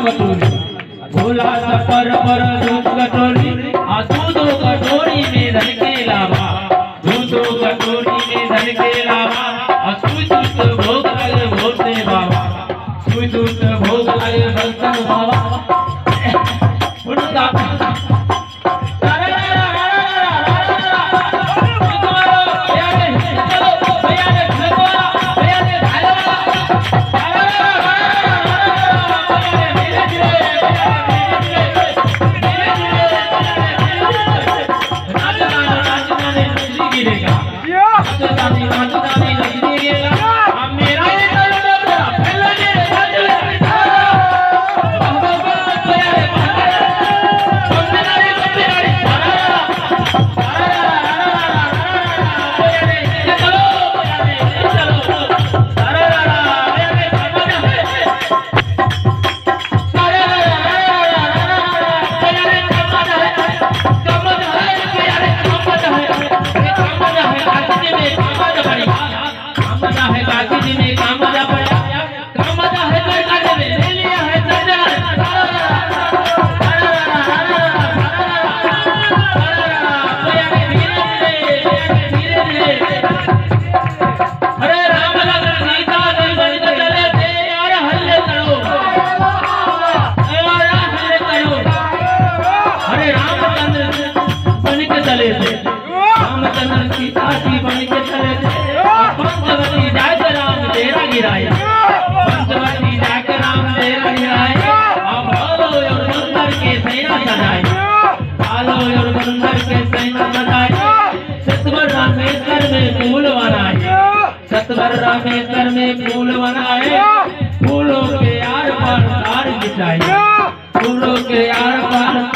वसूली भोला सफर पर दूध कटोरी दूधो कटोरी में धन के लावा दूधो कटोरी में धन के लावा सुई दूध भोग लगे भोले बाबा सुई दूध भोग लगे भक्तन बाबा उनका रामचंद्र सीता जी बन के चले थे पंचवटी जाकर राम डेरा गिराया पंचवटी जाकर राम डेरा गिराया अब भालो और बंदर के सेना सजाए भालो और बंदर के सेना सजाए सतवर रामेश्वर में फूल बनाए सतवर रामेश्वर में फूल बनाए फूलों के यार पर तार बिछाए फूलों के यार पर